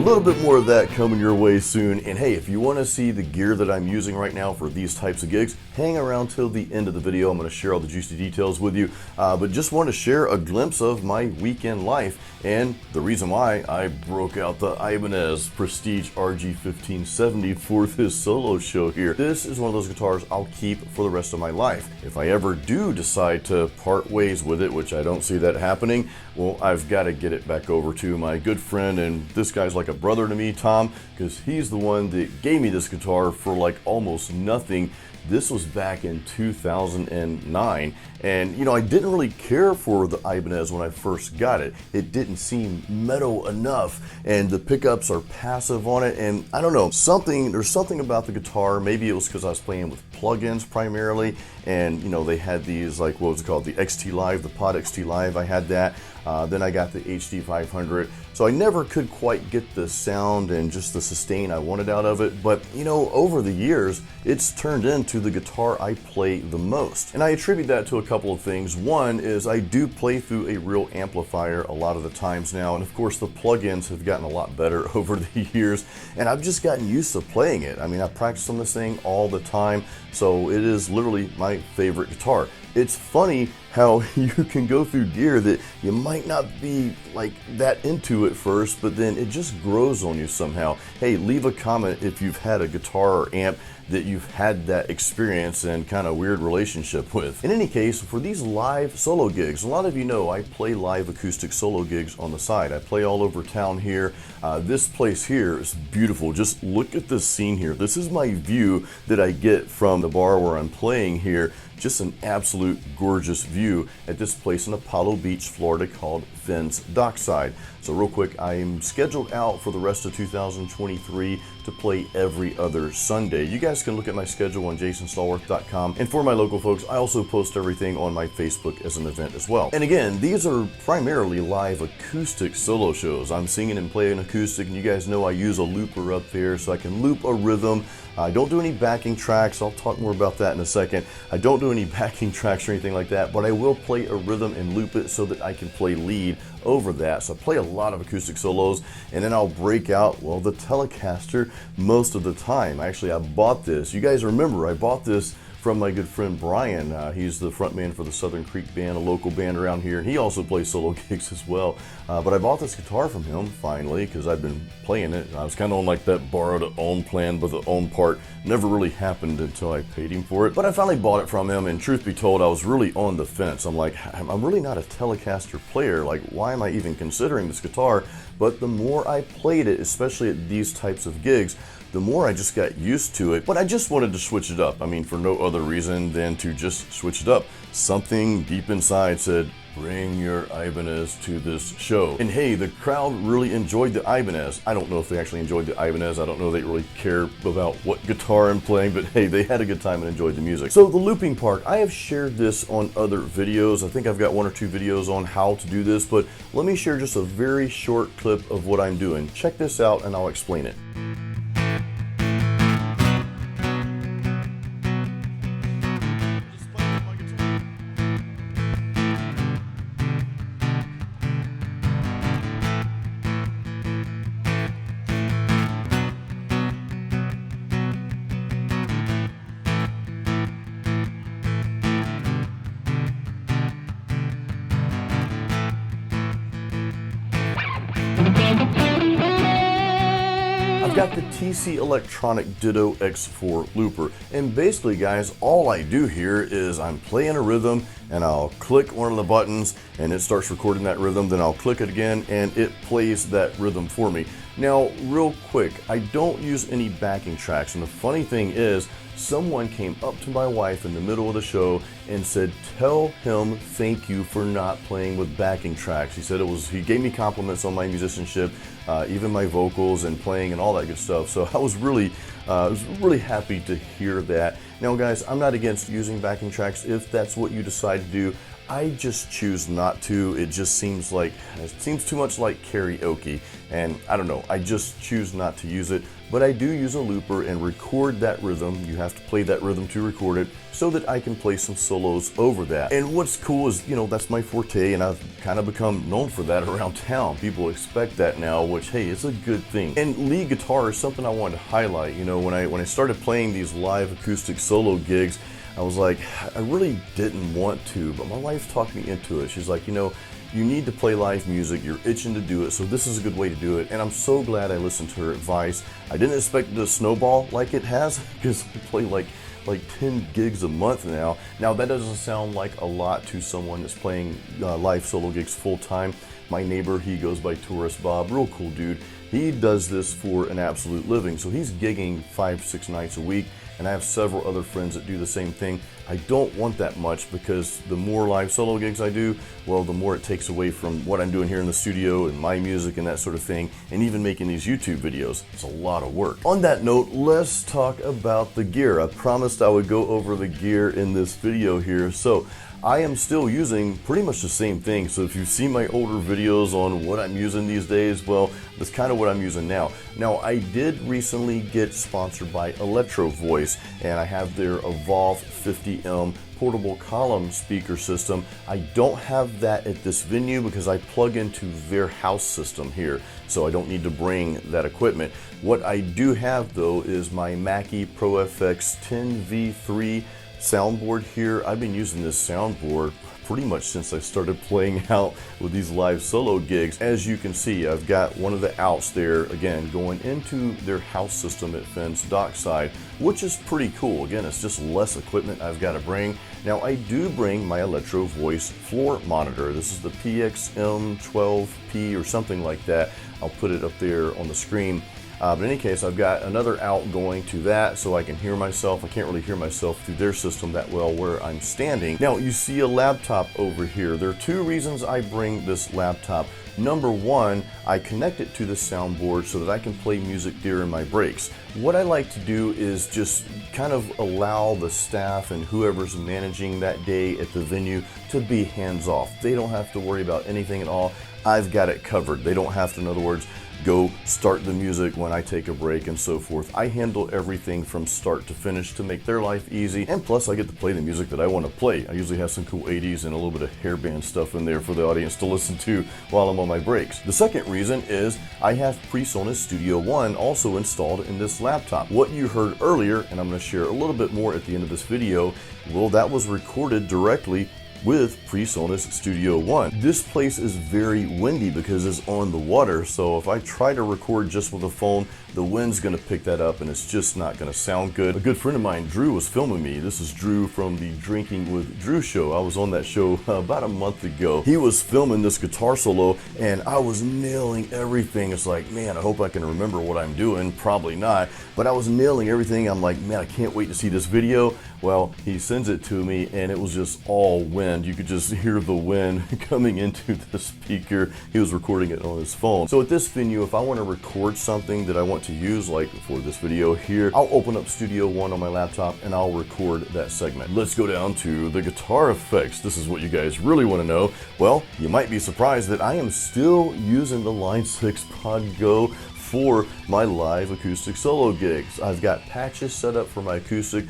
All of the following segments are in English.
little bit more of that coming your way soon. And hey, if you want to see the gear that I'm using right now for these types of gigs, hang around till the end of the video. I'm going to share all the juicy details with you, but just want to share a glimpse of my weekend life and the reason why I broke out the Ibanez Prestige RG1570 for this solo show here. This is one of those guitars I'll keep for the rest of my life. If I ever do decide to part ways with it, which I don't see that happening, well, I've got to get it back over to my good friend, and this guy's like a brother to me, Tom, because he's the one that gave me this guitar for like almost nothing. This was back in 2009, and you know, I didn't really care for the Ibanez when I first got it. It didn't seem metal enough, and the pickups are passive on it, and I don't know, there's something about the guitar. Maybe it was because I was playing with plugins primarily, and you know, they had these, like, what was it called, the XT Live, the Pod XT Live. I had that. Then I got the HD 500, so I never could quite get the sound and just the sustain I wanted out of it. But you know, over the years, it's turned into the guitar I play the most, and I attribute that to a couple of things. One is I do play through a real amplifier a lot of the times now, and of course the plugins have gotten a lot better over the years, and I've just gotten used to playing it. I mean, I practice on this thing all the time, so it is literally my favorite guitar. It's funny how you can go through gear that you might not be like that into at first, but then it just grows on you somehow. Hey, leave a comment if you've had a guitar or amp that you've had that experience and kind of weird relationship with. In any case, for these live solo gigs, a lot of you know I play live acoustic solo gigs on the side. I play all over town here. This place here is beautiful. Just look at this scene here. This is my view that I get from the bar where I'm playing here. Just an absolute gorgeous view at this place in Apollo Beach, Florida, called Finn's Dockside. So real quick, I'm scheduled out for the rest of 2023 to play every other Sunday. You guys can look at my schedule on jasonstallworth.com. And for my local folks, I also post everything on my Facebook as an event as well. And again, these are primarily live acoustic solo shows. I'm singing and playing acoustic, and you guys know I use a looper up there so I can loop a rhythm. I don't do any backing tracks. I'll talk more about that in a second. I don't do any backing tracks or anything like that, but I will play a rhythm and loop it so that I can play lead over that. So I play a lot of acoustic solos, and then I'll break out, well, the Telecaster most of the time. Actually, I bought this. You guys remember I bought this from my good friend Brian. He's the frontman for the Southern Creek Band, a local band around here, and he also plays solo gigs as well. But I bought this guitar from him finally because I've been playing it. I was kind of on like that borrow to own plan, but the own part never really happened until I paid him for it. But I finally bought it from him, and truth be told, I was really on the fence. I'm like, I'm really not a Telecaster player. Like, why am I even considering this guitar? But the more I played it, especially at these types of gigs, the more I just got used to it. But I just wanted to switch it up. I mean, for no other reason than to just switch it up. Something deep inside said, bring your Ibanez to this show. And hey, the crowd really enjoyed the Ibanez. I don't know if they actually enjoyed the Ibanez. I don't know if they really care about what guitar I'm playing, but hey, they had a good time and enjoyed the music. So the looping part, I have shared this on other videos. I think I've got 1 or 2 videos on how to do this, but let me share just a very short clip of what I'm doing. Check this out and I'll explain it. I've got the TC Electronic Ditto X4 looper, and basically guys, all I do here is I'm playing a rhythm and I'll click one of the buttons and it starts recording that rhythm, then I'll click it again and it plays that rhythm for me. Now real quick, I don't use any backing tracks, and the funny thing is someone came up to my wife in the middle of the show and said, tell him thank you for not playing with backing tracks. He said he gave me compliments on my musicianship, even my vocals and playing and all that good stuff. So I was really happy to hear that. Now guys, I'm not against using backing tracks if that's what you decide to do. I just choose not to. It just seems too much like karaoke. and I don't know, I just choose not to use it. But I do use a looper and record that rhythm. You have to play that rhythm to record it so that I can play some solos over that. And what's cool is, that's my forte, and I've kind of become known for that around town. People expect that now, which, hey, it's a good thing. And lead guitar is something I wanted to highlight. When I started playing these live acoustic solo gigs, I was like, I really didn't want to, but my wife talked me into it. She's like, you need to play live music, you're itching to do it, so this is a good way to do it. And I'm so glad I listened to her advice. I didn't expect it to snowball like it has, because I play like 10 gigs a month now. Now that doesn't sound like a lot to someone that's playing live solo gigs full time. My neighbor, he goes by Tourist Bob, real cool dude. He does this for an absolute living, so he's gigging 5-6 nights a week, and I have several other friends that do the same thing. I don't want that much, because the more live solo gigs I do, well, the more it takes away from what I'm doing here in the studio and my music and that sort of thing, and even making these YouTube videos. It's a lot of work. On that note, let's talk about the gear. I promised I would go over the gear in this video here. So I am still using pretty much the same thing. So if you see my older videos on what I'm using these days, well, that's kind of what I'm using now. Now, I did recently get sponsored by Electro Voice, and I have their Evolve 50M portable column speaker system. I don't have that at this venue because I plug into their house system here, so I don't need to bring that equipment. What I do have though is my Mackie Pro FX 10V3 soundboard here. I've been using this soundboard pretty much since I started playing out with these live solo gigs. As you can see, I've got one of the outs there, again, going into their house system at Finn's dockside, which is pretty cool. Again, it's just less equipment I've got to bring. Now, I do bring my Electro Voice floor monitor. This is the PXM12P or something like that. I'll put it up there on the screen. But in any case, I've got another out going to that so I can hear myself. I can't really hear myself through their system that well where I'm standing. Now, you see a laptop over here. There are two reasons I bring this laptop. Number one, I connect it to the soundboard so that I can play music during my breaks. What I like to do is just kind of allow the staff and whoever's managing that day at the venue to be hands off. They don't have to worry about anything at all. I've got it covered. They don't have to, in other words, go start the music when I take a break and so forth. I handle everything from start to finish to make their life easy, and plus I get to play the music that I want to play. I usually have some cool 80s and a little bit of hairband stuff in there for the audience to listen to while I'm on my breaks. The second reason is I have PreSonus Studio One also installed in this laptop. What you heard earlier, and I'm going to share a little bit more at the end of this video, well, that was recorded directly with PreSonus Studio One. This place is very windy because it's on the water, so if I try to record just with a phone, the wind's gonna pick that up and it's just not gonna sound good. A good friend of mine, Drew, was filming me. This is Drew from the Drinking with Drew show. I was on that show about a month ago. He was filming this guitar solo and I was nailing everything. It's like, man, I hope I can remember what I'm doing. Probably not, but I was nailing everything. I'm like, man, I can't wait to see this video. Well, he sends it to me and it was just all wind. You could just hear the wind coming into the speaker. He was recording it on his phone. So at this venue, if I want to record something that I want to use, like for this video here, I'll open up Studio One on my laptop and I'll record that segment. Let's go down to the guitar effects. This is what you guys really want to know. Well, you might be surprised that I am still using the Line 6 Pod Go for my live acoustic solo gigs. I've got patches set up for my acoustic.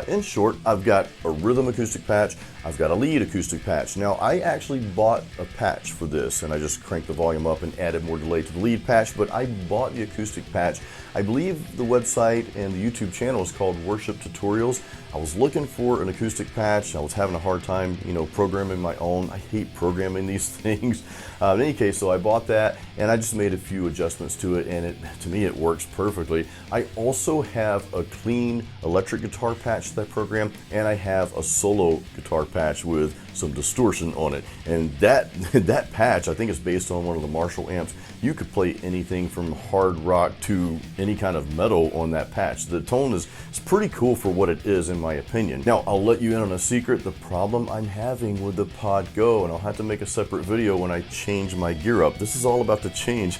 In short, I've got a rhythm acoustic patch, I've got a lead acoustic patch. Now, I actually bought a patch for this, and I just cranked the volume up and added more delay to the lead patch, but I bought the acoustic patch. I believe the website and the YouTube channel is called Worship Tutorials. I was looking for an acoustic patch. I was having a hard time, programming my own. I hate programming these things. In any case, so I bought that, and I just made a few adjustments to it, and to me, it works perfectly. I also have a clean electric guitar patch that I program, and I have a solo guitar patch with some distortion on it. And that patch, I think, is based on one of the Marshall amps. You could play anything from hard rock to any kind of metal on that patch. The tone is pretty cool for what it is, in my opinion. Now, I'll let you in on a secret. The problem I'm having with the Pod Go, and I'll have to make a separate video when I change my gear up. This is all about the change.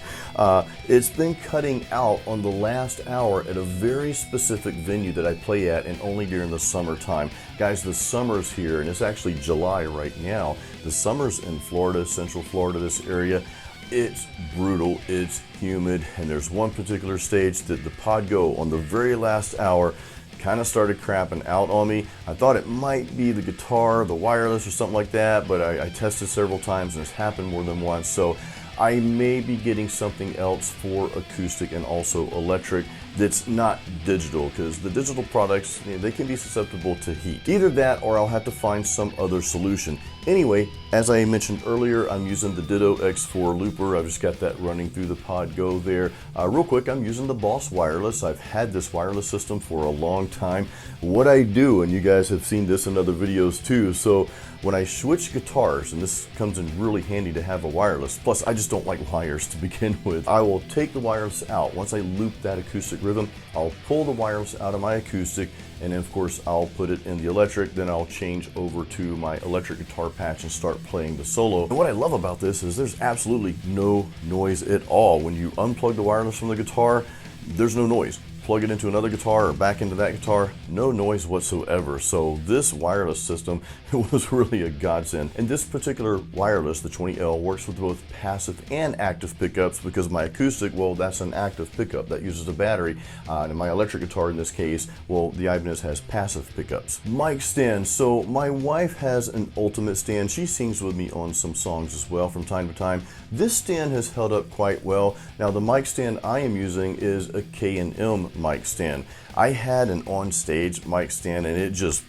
It's been cutting out on the last hour at a very specific venue that I play at, and only during the summertime. Guys, the summer's here, and it's actually July right now. The summer's in Florida, Central Florida, this area. it's brutal, it's humid, and there's one particular stage that the pod go on the very last hour kind of started crapping out on me. I thought it might be the guitar, the wireless or something like that, but I tested several times and it's happened more than once. So I may be getting something else for acoustic and also electric that's not digital, because the digital products, they can be susceptible to heat. Either that or I'll have to find some other solution. Anyway, as I mentioned earlier, I'm using the Ditto X4 looper. I've just got that running through the pod go there. Real quick, I'm using the Boss wireless. I've had this wireless system for a long time. What I do, and you guys have seen this in other videos too, so when I switch guitars, and this comes in really handy to have a wireless, plus I just don't like wires to begin with, I will take the wireless out. Once I loop that acoustic rhythm, I'll pull the wireless out of my acoustic, and then of course I'll put it in the electric, then I'll change over to my electric guitar patch and start playing the solo. And what I love about this is there's absolutely no noise at all. When you unplug the wireless from the guitar, there's no noise. Plug it into another guitar or back into that guitar, no noise whatsoever. So this wireless system was really a godsend. And this particular wireless, the 20L, works with both passive and active pickups, because my acoustic, well, that's an active pickup that uses a battery. And my electric guitar in this case, well, the Ibanez has passive pickups. Mic stand. So my wife has an Ultimate stand. She sings with me on some songs as well from time to time. This stand has held up quite well. Now the mic stand I am using is a K&M mic stand. I had an on-stage mic stand and it just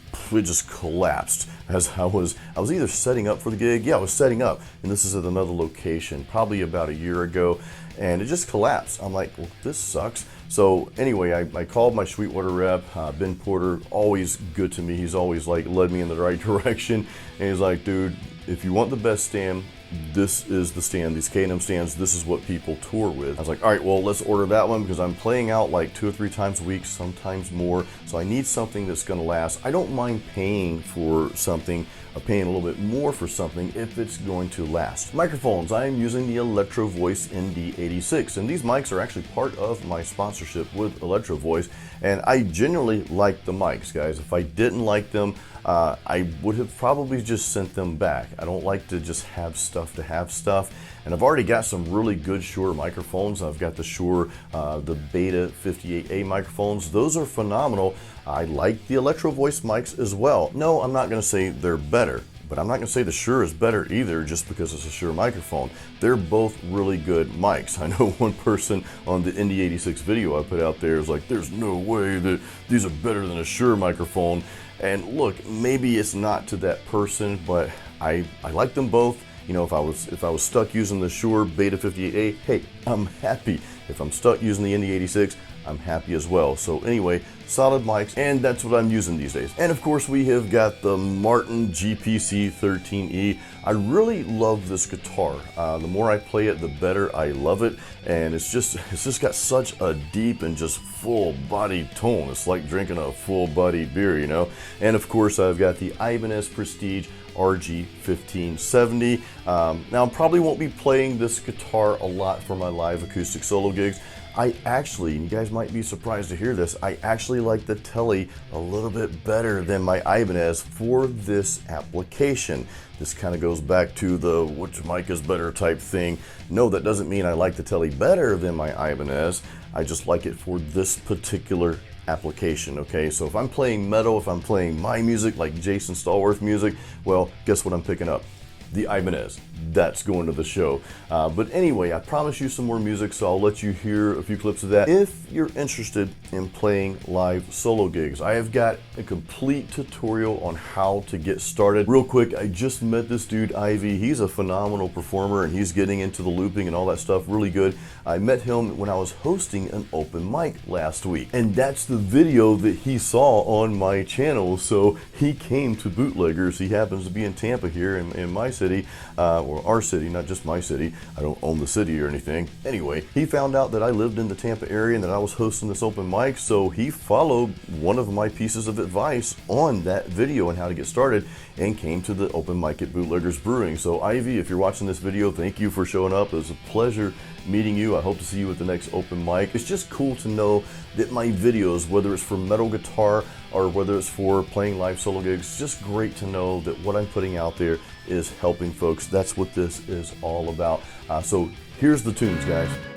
collapsed as I was either setting up for the gig. Yeah, I was setting up, and this is at another location probably about a year ago, and it just collapsed. I'm like, well, this sucks. So anyway, I called my Sweetwater rep, Ben Porter, always good to me. He's always like led me in the right direction, and he's like, dude, if you want the best stand, this is the stand. These K&M stands, this is what people tour with. I was like, all right, well, let's order that one, because I'm playing out like 2 or 3 times a week, sometimes more. So I need something that's gonna last. I don't mind paying for something, or paying a little bit more for something if it's going to last. Microphones, I am using the Electro Voice ND86, and these mics are actually part of my sponsorship with Electro Voice, and I genuinely like the mics, guys. If I didn't like them, I would have probably just sent them back. I don't like to just have stuff to have stuff. And I've already got some really good Shure microphones. I've got the Shure, the Beta 58A microphones. Those are phenomenal. I like the Electro Voice mics as well. No, I'm not gonna say they're better, but I'm not gonna say the Shure is better either just because it's a Shure microphone. They're both really good mics. I know one person on the ND86 video I put out there is like, there's no way that these are better than a Shure microphone. And look, maybe it's not to that person, but I like them both. You know, if I was stuck using the Shure Beta 58A, hey, I'm happy. If I'm stuck using the ND86, I'm happy as well. So anyway, solid mics, and that's what I'm using these days. And of course, we have got the Martin GPC 13E. I really love this guitar. The more I play it, the better I love it. And it's just got such a deep and just full body tone. It's like drinking a full body beer, you know? And of course, I've got the Ibanez Prestige RG1570. Now, I probably won't be playing this guitar a lot for my live acoustic solo gigs. I actually, and you guys might be surprised to hear this, I actually like the Tele a little bit better than my Ibanez for this application. This kind of goes back to the which mic is better type thing. No, that doesn't mean I like the Tele better than my Ibanez. I just like it for this particular application, okay? So if I'm playing metal, if I'm playing my music, like Jason Stallworth music, well, guess what I'm picking up? The Ibanez. That's going to the show. But anyway, I promise you some more music, so I'll let you hear a few clips of that if you're interested in playing live solo gigs. I have got a complete tutorial on how to get started. Real quick, I just met this dude, Ivy. He's a phenomenal performer, and he's getting into the looping and all that stuff really good. I met him when I was hosting an open mic last week, and that's the video that he saw on my channel. So he came to Bootleggers. He happens to be in Tampa here in my city, or our city, not just my city. I don't own the city or anything. Anyway, he found out that I lived in the Tampa area and that I was hosting this open mic, so he followed one of my pieces of advice on that video on how to get started and came to the open mic at Bootleggers Brewing. So Ivy, if you're watching this video, thank you for showing up. It was a pleasure meeting you. I hope to see you at the next open mic. It's just cool to know that my videos, whether it's for metal guitar or whether it's for playing live solo gigs, it's just great to know that what I'm putting out there is helping folks. That's what this is all about. So Here's the tunes, guys.